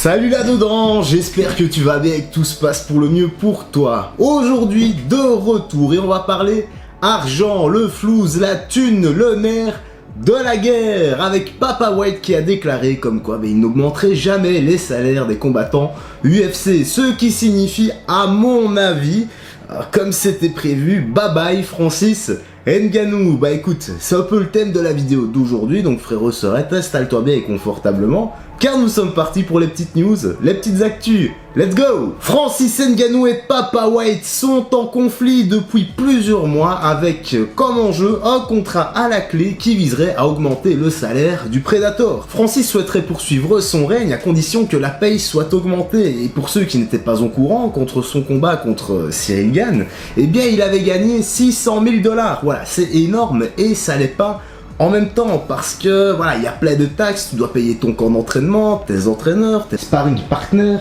Salut là-dedans, j'espère que tu vas bien et que tout se passe pour le mieux pour toi. Aujourd'hui, de retour et on va parler argent, le flouze, la thune, le nerf de la guerre avec Papa White qui a déclaré comme quoi il n'augmenterait jamais les salaires des combattants UFC. Ce qui signifie, à mon avis, comme c'était prévu, bye bye Francis Ngannou. Bah écoute, c'est un peu le thème de la vidéo d'aujourd'hui, donc frérot Sorette, installe-toi bien et confortablement, car nous sommes partis pour les petites news, les petites actus. Let's go! Francis Ngannou et Papa White sont en conflit depuis plusieurs mois avec comme enjeu un contrat à la clé qui viserait à augmenter le salaire du Predator. Francis souhaiterait poursuivre son règne à condition que la paye soit augmentée, et pour ceux qui n'étaient pas au courant, contre son combat contre Ciryl Gane, eh bien il avait gagné 600 000 $. Voilà, c'est énorme et ça l'est pas en même temps, parce que voilà, il y a plein de taxes, tu dois payer ton camp d'entraînement, tes entraîneurs, tes sparring partners,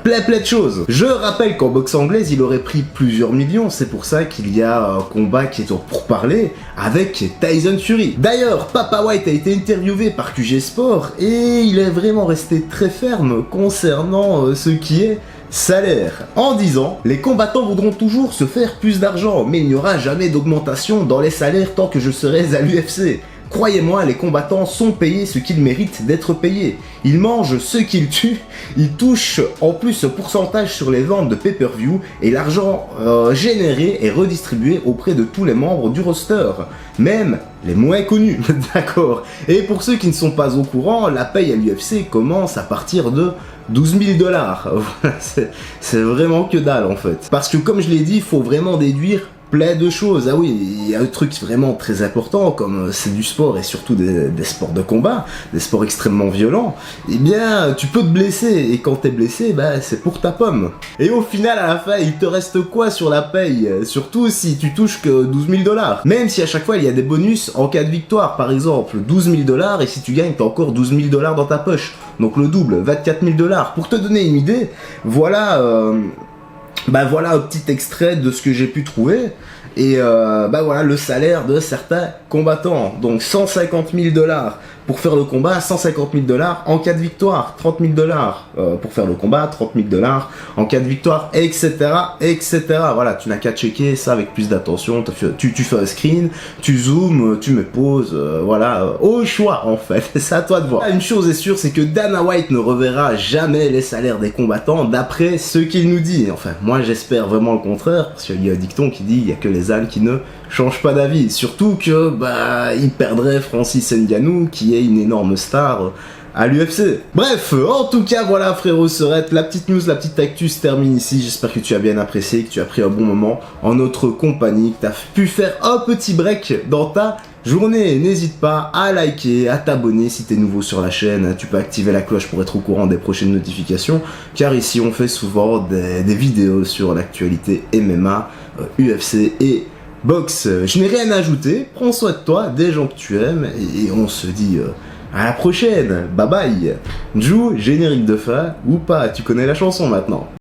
plein de choses. Je rappelle qu'en boxe anglaise, il aurait pris plusieurs millions, c'est pour ça qu'il y a un combat qui est en pourparlers avec Tyson Fury. D'ailleurs, Papa White a été interviewé par QG Sport et il est vraiment resté très ferme concernant ce qui est salaire, en disant « Les combattants voudront toujours se faire plus d'argent, mais il n'y aura jamais d'augmentation dans les salaires tant que je serai à l'UFC. Croyez-moi, les combattants sont payés ce qu'ils méritent d'être payés. Ils mangent ce qu'ils tuent, ils touchent en plus ce pourcentage sur les ventes de pay-per-view et l'argent généré est redistribué auprès de tous les membres du roster, même les moins connus, d'accord. Et pour ceux qui ne sont pas au courant, la paye à l'UFC commence à partir de 12 000 $. C'est vraiment que dalle en fait. Parce que comme je l'ai dit, il faut vraiment déduire plein de choses. Ah oui, il y a un truc vraiment très important, comme c'est du sport et surtout des sports de combat, des sports extrêmement violents, eh bien tu peux te blesser, et quand t'es blessé, c'est pour ta pomme. Et au final, à la fin, il te reste quoi sur la paye? Surtout si tu touches que 12 000 $. Même si à chaque fois il y a des bonus en cas de victoire, par exemple 12 000 $, et si tu gagnes, t'as encore 12 000 $ dans ta poche. Donc le double, 24 000 $. Pour te donner une idée, voilà... voilà un petit extrait de ce que j'ai pu trouver. Et voilà le salaire de certains combattants. Donc 150 000 $ pour faire le combat, 150 000 $ en cas de victoire, 30 000 $ pour faire le combat, 30 000 $ en cas de victoire, etc. etc. Voilà, tu n'as qu'à checker ça avec plus d'attention. Tu fais un screen, tu zoomes, tu mets pause, voilà, au choix en fait, c'est à toi de voir. Une chose est sûre, c'est que Dana White ne reverra jamais les salaires des combattants d'après ce qu'il nous dit. Enfin, moi j'espère vraiment le contraire, parce qu'il y a un dicton qui dit il n'y a que les ânes qui ne changent pas d'avis. Surtout que il perdrait Francis Ngannou qui est une énorme star à l'UFC. Bref, en tout cas voilà frérot Sorette, la petite news, la petite actu se termine ici. J'espère que tu as bien apprécié, que tu as pris un bon moment en notre compagnie, que tu as pu faire un petit break dans ta journée. N'hésite pas à liker, à t'abonner si tu es nouveau sur la chaîne. Tu peux activer la cloche pour être au courant des prochaines notifications, car ici on fait souvent des vidéos sur l'actualité MMA, UFC et boxe. Je n'ai rien à ajouter, prends soin de toi, des gens que tu aimes, et on se dit à la prochaine, bye bye. Jou, générique de fin, ou pas, tu connais la chanson maintenant.